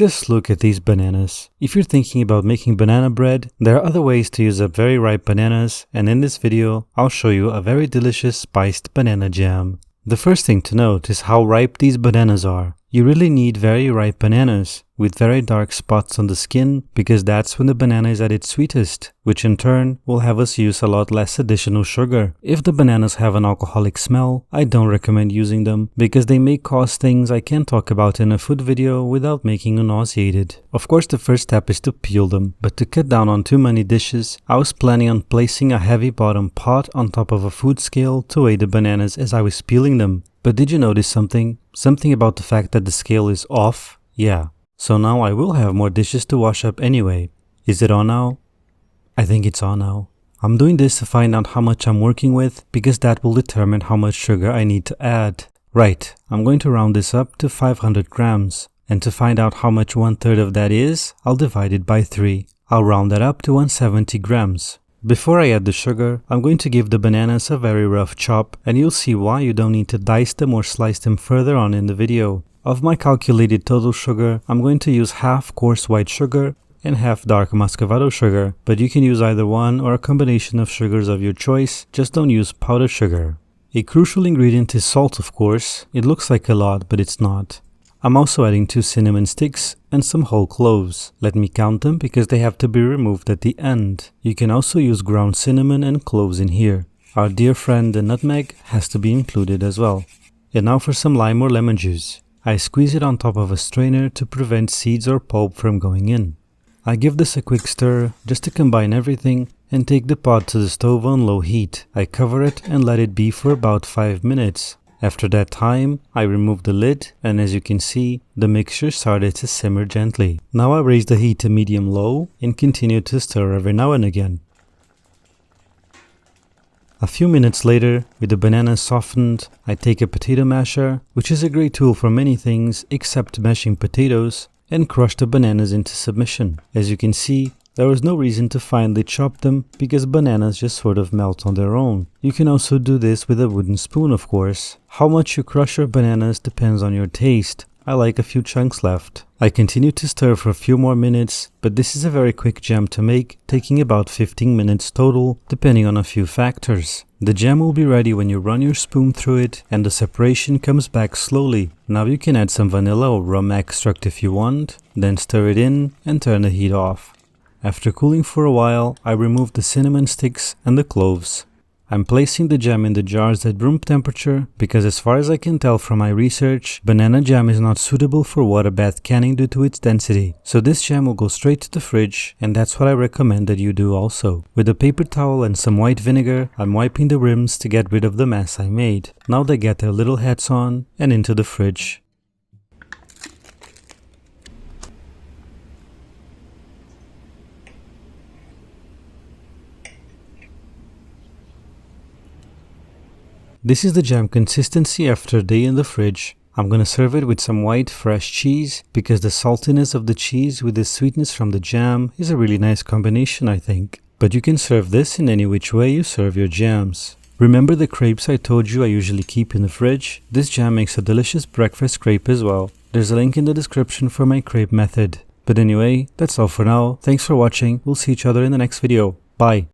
Just look at these bananas. If you're thinking about making banana bread, there are other ways to use up very ripe bananas, and in this video, I'll show you a very delicious spiced banana jam. The first thing to note is how ripe these bananas are. You really need very ripe bananas with very dark spots on the skin because that's when the banana is at its sweetest, which in turn will have us use a lot less additional sugar. If the bananas have an alcoholic smell, I don't recommend using them because they may cause things I can't talk about in a food video without making you nauseated. Of course, the first step is to peel them, but to cut down on too many dishes, I was planning on placing a heavy bottom pot on top of a food scale to weigh the bananas as I was peeling them. But did you notice something? Something about the fact that the scale is off? Yeah. So now I will have more dishes to wash up anyway. Is it on now? I think it's on now. I'm doing this to find out how much I'm working with because that will determine how much sugar I need to add. Right, I'm going to round this up to 500 grams. And to find out how much 1/3 of that is, I'll divide it by 3. I'll round that up to 170 grams. Before I add the sugar, I'm going to give the bananas a very rough chop, and you'll see why you don't need to dice them or slice them further on in the video. Of my calculated total sugar, I'm going to use half coarse white sugar and half dark muscovado sugar, but you can use either one or a combination of sugars of your choice, just don't use powdered sugar. A crucial ingredient is salt, of course. It looks like a lot, but it's not. I'm also adding 2 cinnamon sticks and some whole cloves. Let me count them because they have to be removed at the end. You can also use ground cinnamon and cloves in here. Our dear friend the nutmeg has to be included as well. And now for some lime or lemon juice. I squeeze it on top of a strainer to prevent seeds or pulp from going in. I give this a quick stir just to combine everything and take the pot to the stove on low heat. I cover it and let it be for about 5 minutes. After that time, I remove the lid and as you can see, the mixture started to simmer gently. Now I raise the heat to medium-low and continue to stir every now and again. A few minutes later, with the bananas softened, I take a potato masher, which is a great tool for many things except mashing potatoes, and crush the bananas into submission. As you can see, there was no reason to finely chop them because bananas just sort of melt on their own. You can also do this with a wooden spoon, of course. How much you crush your bananas depends on your taste. I like a few chunks left. I continue to stir for a few more minutes, but this is a very quick jam to make, taking about 15 minutes total, depending on a few factors. The jam will be ready when you run your spoon through it and the separation comes back slowly. Now you can add some vanilla or rum extract if you want, then stir it in and turn the heat off. After cooling for a while, I remove the cinnamon sticks and the cloves. I'm placing the jam in the jars at room temperature because as far as I can tell from my research, banana jam is not suitable for water bath canning due to its density. So this jam will go straight to the fridge and that's what I recommend that you do also. With a paper towel and some white vinegar, I'm wiping the rims to get rid of the mess I made. Now they get their little hats on and into the fridge. This is the jam consistency after a day in the fridge. I'm gonna serve it with some white fresh cheese because the saltiness of the cheese with the sweetness from the jam is a really nice combination, I think. But you can serve this in any which way you serve your jams. Remember the crepes I told you I usually keep in the fridge? This jam makes a delicious breakfast crepe as well. There's a link in the description for my crepe method. But anyway, that's all for now. Thanks for watching. We'll see each other in the next video. Bye.